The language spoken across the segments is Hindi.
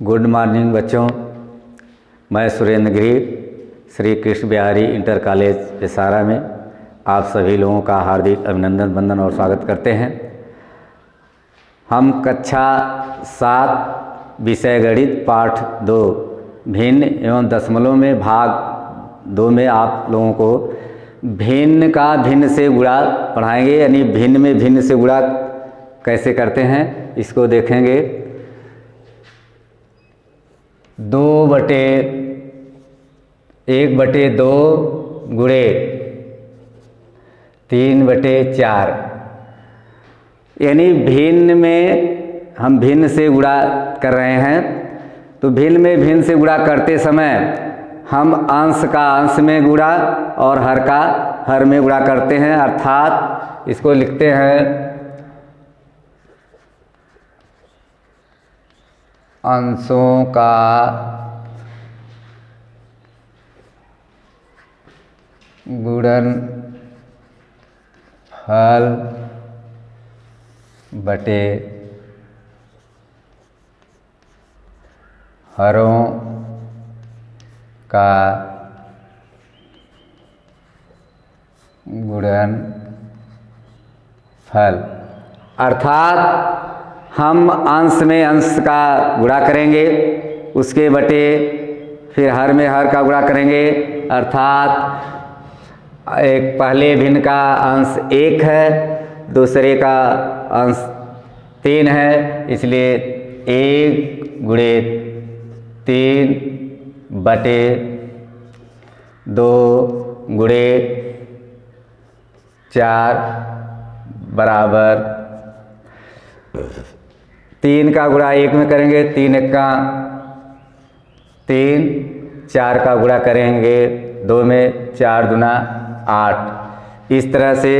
गुड मॉर्निंग बच्चों, मैं सुरेंद्र गिरी श्री कृष्ण बिहारी इंटर कॉलेज विसारा में आप सभी लोगों का हार्दिक अभिनंदन वंदन और स्वागत करते हैं। हम कक्षा 7 विषय गणित पाठ 2 भिन्न एवं दशमलव में भाग 2 में आप लोगों को भिन्न का भिन्न से गुणा पढ़ाएंगे, यानी भिन्न में भिन्न से गुणा कैसे करते हैं इसको देखेंगे। 2/1/2 गुणे 3/4, यानी भिन्न में हम भिन्न से गुणा कर रहे हैं। तो भिन्न में भिन्न से गुणा करते समय हम अंश का अंश में गुणा और हर का हर में गुणा करते हैं, अर्थात इसको लिखते हैं अंशों का गुणनफल बटे हरों का गुणनफल, अर्थात हम अंश में अंश का गुणा करेंगे, उसके बटे फिर हर में हर का गुणा करेंगे, अर्थात एक पहले भिन्न का अंश 1 है, दूसरे का अंश 3 है, इसलिए 1 गुणे 3/2 गुणे 4 बराबर 3 का गुणा 1 में करेंगे, 3 1 का 3, 4 का गुणा करेंगे 2 में, 4 दूना 8। इस तरह से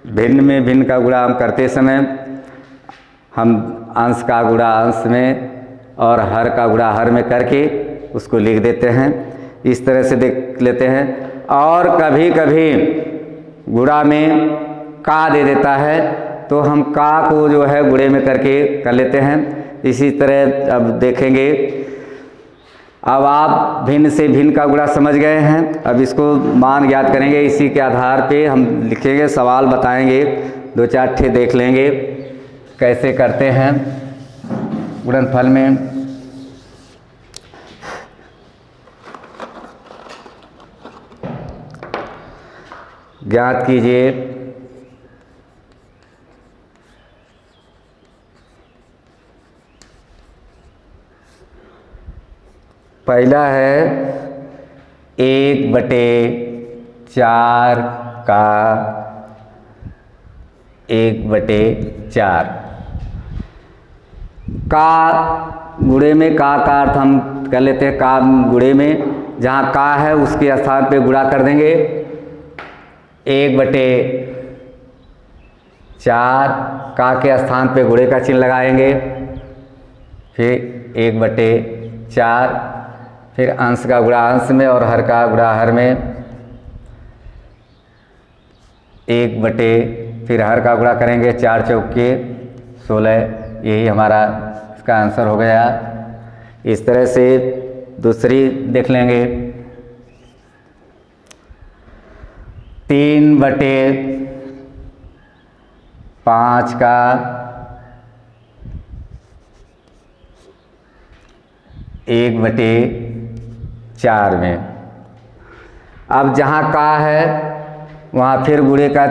भिन्न में भिन्न का गुणा हम करते समय हम अंश का गुणा अंश में और हर का गुणा हर में करके उसको लिख देते हैं। इस तरह से देख लेते हैं। और कभी कभी गुणा में का दे देता है तो हम का को जो है गुणे में करके कर लेते हैं। इसी तरह अब देखेंगे। अब आप भिन्न से भिन्न का गुणा समझ गए हैं, अब इसको मान ज्ञात करेंगे। इसी के आधार पे हम लिखेंगे, सवाल बताएंगे, 2-4 ठे देख लेंगे कैसे करते हैं गुणनफल में। ज्ञात कीजिए पहला है 1/4 का 1/4। का गुणे में का अर्थ हम कर लेते हैं। का गुणे में जहाँ का है उसके स्थान पे गुणा कर देंगे, 1/4 का के स्थान पे गुणे का चिन्ह लगाएंगे, फिर 1/4, फिर अंश का गुणा अंश में और हर का गुणा हर में, 1/, फिर हर का गुणा करेंगे, 4 चौके 16, यही हमारा इसका आंसर हो गया। इस तरह से दूसरी देख लेंगे। 3/5 का 1/4 में। अब जहाँ का है वहाँ फिर गुणे का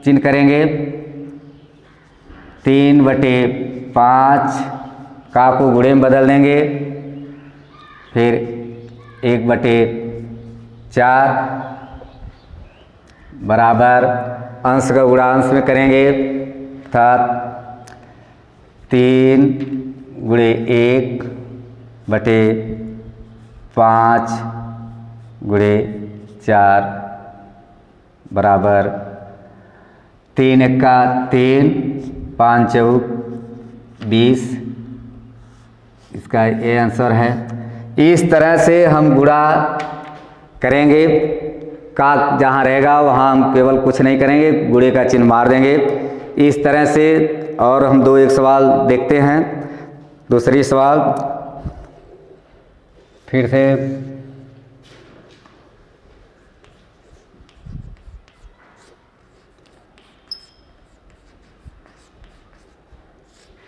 चिन्ह करेंगे, 3/5 का को गुणे में बदल देंगे, फिर 1/4 बराबर अंश का गुणा अंश में करेंगे, अर्थात 3 गुणे 1/5 गुणे 4 बराबर 3 1 का 3, 5 चौक 20, इसका ये आंसर है। इस तरह से हम गुणा करेंगे। का जहाँ रहेगा वहाँ हम केवल कुछ नहीं करेंगे, गुणे का चिन्ह मार देंगे। इस तरह से और हम 2 एक सवाल देखते हैं। दूसरी सवाल फिर से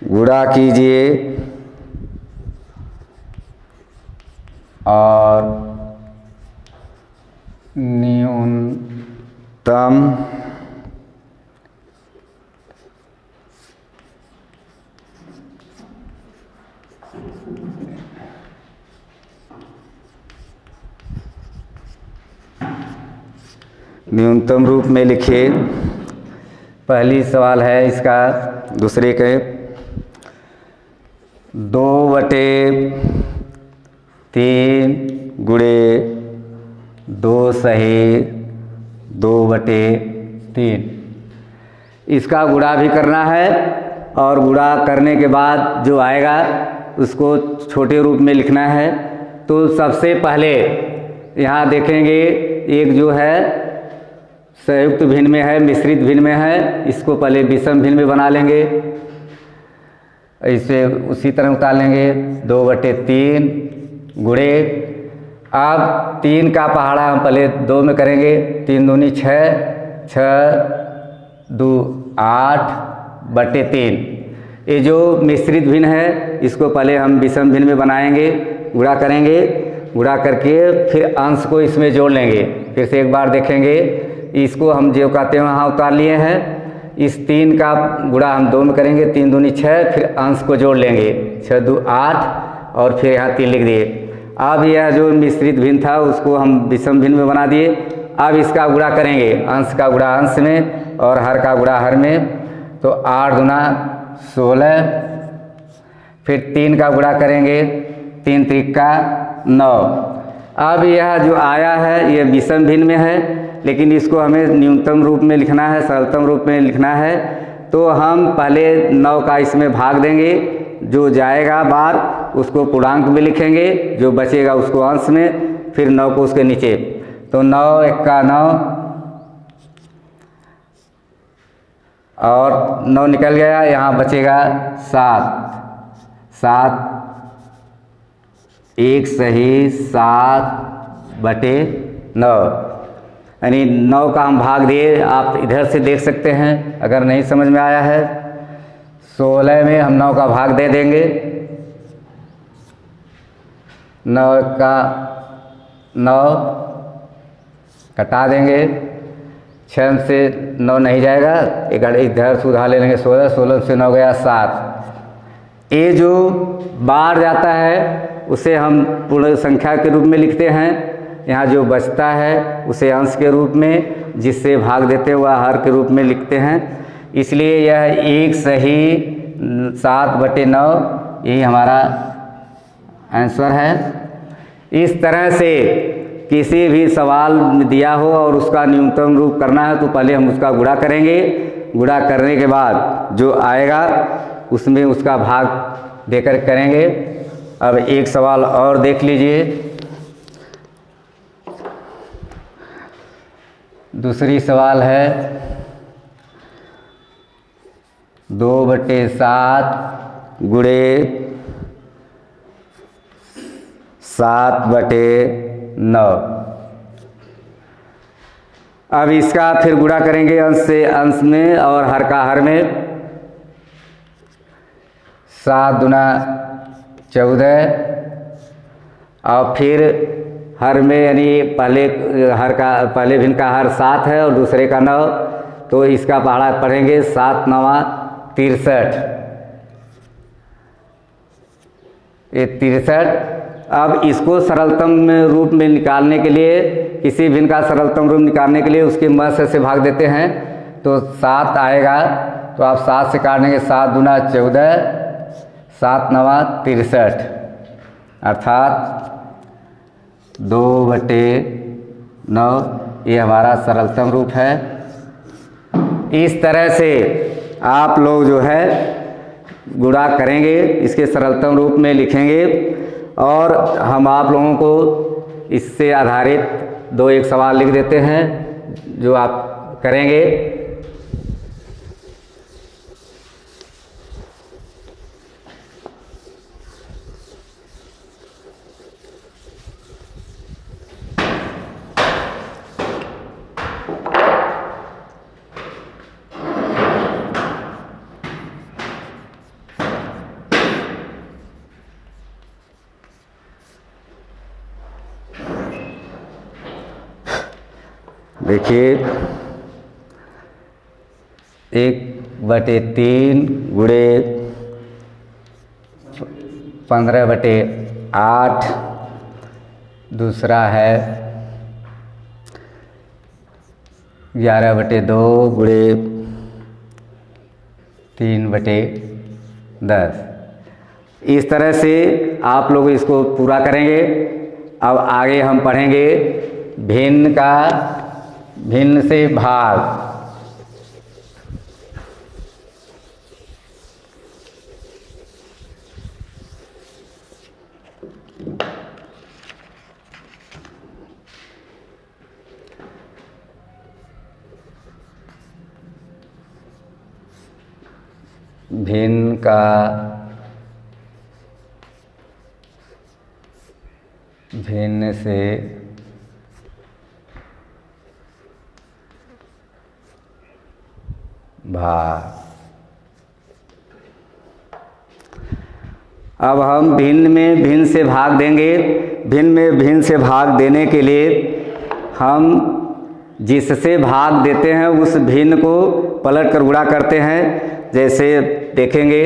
गुणा कीजिए और न्यूनतम रूप में लिखिए। पहली सवाल है इसका दूसरे के 2/3 गुणे 2 सही 2/3 इसका गुणा भी करना है और गुणा करने के बाद जो आएगा उसको छोटे रूप में लिखना है। तो सबसे पहले यहाँ देखेंगे एक जो है संयुक्त भिन्न में है, मिश्रित भिन्न में है, इसको पहले विषम भिन्न में बना लेंगे। इसे उसी तरह उतार लेंगे 2/3 गुणे, अब 3 का पहाड़ा हम पहले 2 में करेंगे। 3 दूनी 6, 6 2 8/3। ये जो मिश्रित भिन्न है इसको पहले हम विषम भिन्न में बनाएंगे, गुणा करेंगे, गुणा करके फिर अंश को इसमें जोड़ लेंगे। फिर से एक बार देखेंगे, इसको हम जो कहते हैं वहाँ उतार लिए हैं। इस 3 का गुणा हम 2 में करेंगे, 3 दूनी 6, फिर अंश को जोड़ लेंगे 6 2 8 और फिर यहाँ 3 लिख दिए। अब यह जो मिश्रित भिन्न था उसको हम विषम भिन्न में बना दिए। अब इसका गुणा करेंगे, अंश का गुणा अंश में और हर का गुणा हर में। तो 8 दूना 16, फिर 3 का गुणा करेंगे, 3 त्रिका 9। अब यह जो आया है ये विषम भिन्न में है, लेकिन इसको हमें न्यूनतम रूप में लिखना है, सरलतम रूप में लिखना है। तो हम पहले 9 का इसमें भाग देंगे, जो जाएगा बार उसको पूर्णांक में लिखेंगे, जो बचेगा उसको अंश में, फिर 9 को उसके नीचे। तो 9 1 का 9 और 9 निकल गया, यहाँ बचेगा 7 1 सही 7/9। यानी 9 का हम भाग दिए, आप इधर से देख सकते हैं अगर नहीं समझ में आया है। 16 में हम 9 का भाग दे देंगे, 9 का 9 कटा देंगे, 6 से 9 नहीं जाएगा, इधर से उधार ले लेंगे 16, 16 से 9 गया 7। ये जो बार जाता है उसे हम पूर्ण संख्या के रूप में लिखते हैं। यहाँ जो बचता है उसे अंश के रूप में, जिससे भाग देते हैं वह हर के रूप में लिखते हैं। इसलिए यह 1 सही 7/9 यही हमारा आंसर है। इस तरह से किसी भी सवाल दिया हो और उसका न्यूनतम रूप करना है तो पहले हम उसका गुणा करेंगे, गुणा करने के बाद जो आएगा उसमें उसका भाग देकर करेंगे। अब एक सवाल और देख लीजिए। दूसरी सवाल है 2/7 गुणे 7/9। अब इसका फिर गुणा करेंगे अंश से अंश में और हर का हर में। 7 दूना 14 और फिर हर में यानी पहले भिन्न का हर 7 है और दूसरे का 9, तो इसका पहाड़ा पढ़ेंगे 7 9 63। ये 63। अब इसको सरलतम रूप में निकालने के लिए, किसी भिन्न का सरलतम रूप निकालने के लिए उसके मध्य से भाग देते हैं। तो 7 आएगा, तो आप 7 से काट देंगे, 7 दूना 14, 7 9 63, अर्थात 2/9 ये हमारा सरलतम रूप है। इस तरह से आप लोग जो है गुणा करेंगे, इसके सरलतम रूप में लिखेंगे और हम आप लोगों को इससे आधारित 2-1 सवाल लिख देते हैं जो आप करेंगे। देखिए 1/3 गुणे 15/8, दूसरा है 11/2 गुणे 3/10। इस तरह से आप लोग इसको पूरा करेंगे। अब आगे हम पढ़ेंगे भिन्न से भाग। भिन्न का भिन्न से भाग। अब हम भिन्न में भिन्न से भाग देंगे। भिन्न में भिन्न से भाग देने के लिए हम जिससे भाग देते हैं उस भिन्न को पलट कर गुणा करते हैं। जैसे देखेंगे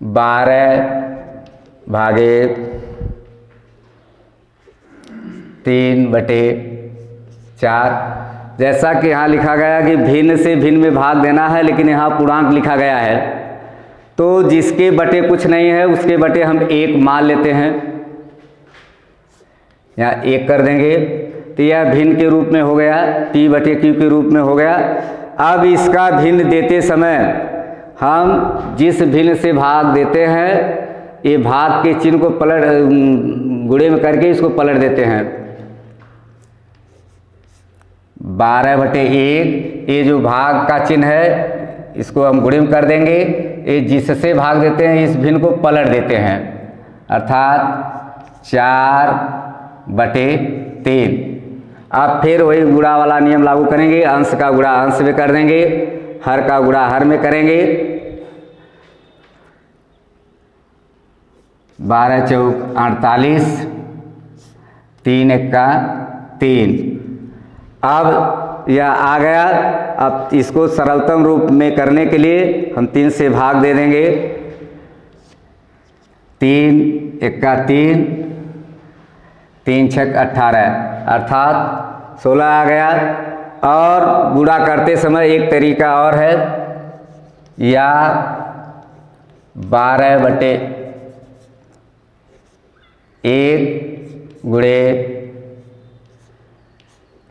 12/3/4। जैसा कि यहाँ लिखा गया कि भिन्न से भिन्न में भाग देना है, लेकिन यहाँ पूर्णांक लिखा गया है, तो जिसके बटे कुछ नहीं है उसके बटे हम 1 मान लेते हैं। यहाँ 1 कर देंगे तो यह भिन्न के रूप में हो गया, P/Q के रूप में हो गया। अब इसका भिन्न देते समय हम जिस भिन्न से भाग देते हैं, ये भाग के चिन्ह को पलट गुणे में करके इसको पलट देते हैं। 12/1, ये जो भाग का चिन्ह है इसको हम गुणे में कर देंगे। ये जिससे भाग देते हैं इस भिन्न को पलट देते हैं, अर्थात 4/3। अब फिर वही गुणा वाला नियम लागू करेंगे। अंश का गुणा अंश में कर देंगे, हर का गुणा हर में करेंगे। 12 चौक 48, 3 एक्का 3। अब यह आ गया। अब इसको सरलतम रूप में करने के लिए हम 3 से भाग दे देंगे। 3 एक्का 3, 3 छक 18, अर्थात 16 आ गया। और गुणा करते समय एक तरीका और है, या 12/1 गुणे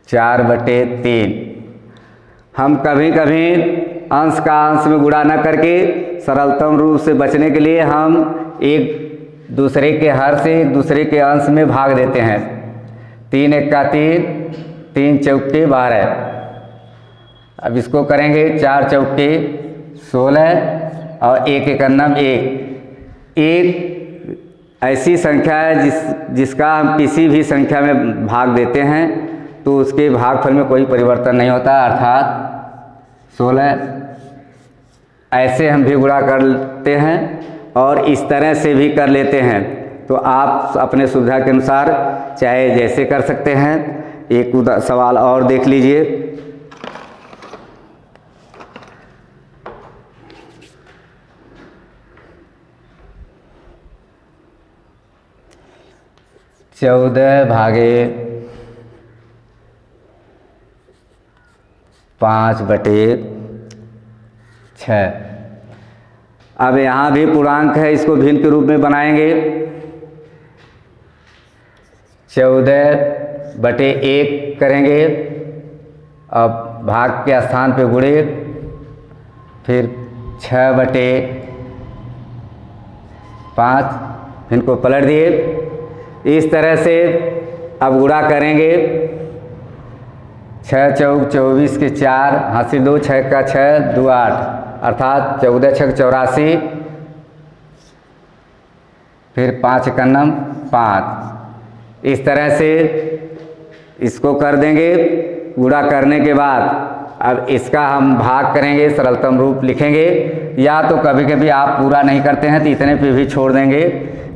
4/3। हम कभी कभी अंश का अंश में गुणा न करके सरलतम रूप से बचने के लिए हम एक दूसरे के हर से एक दूसरे के अंश में भाग देते हैं। 3 एक्का 3, 3 चौके 12। अब इसको करेंगे 4 चौके 16 और 1 एकन्नम 1। एक ऐसी संख्या है जिसका हम किसी भी संख्या में भाग देते हैं तो उसके भागफल में कोई परिवर्तन नहीं होता, अर्थात 16। ऐसे हम भी गुणा करते हैं और इस तरह से भी कर लेते हैं। तो आप अपने सुविधा के अनुसार चाहे जैसे कर सकते हैं। एक सवाल और देख लीजिए। चौदह भागे 5/6। अब यहाँ भी पूर्णांक है, इसको भिन्न के रूप में बनाएंगे। 14/1 करेंगे। अब भाग के स्थान पे गुणे, फिर 6/5, इनको पलट दिए। इस तरह से अब गुणा करेंगे। 6 चौक 24 के 4, हासिल 2, 6 का 6, 2 8, अर्थात 14 छक 84, फिर 5 एकन्नम 5। इस तरह से इसको कर देंगे। गुणा करने के बाद अब इसका हम भाग करेंगे, सरलतम रूप लिखेंगे। या तो कभी कभी आप पूरा नहीं करते हैं तो इतने पे भी छोड़ देंगे,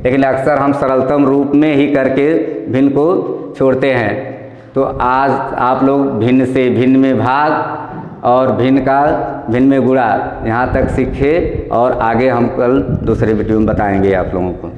लेकिन अक्सर हम सरलतम रूप में ही करके भिन्न को छोड़ते हैं। तो आज आप लोग भिन्न से भिन्न में भाग और भिन्न में गुणा यहाँ तक सीखे, और आगे हम कल दूसरे वीडियो में बताएंगे आप लोगों को।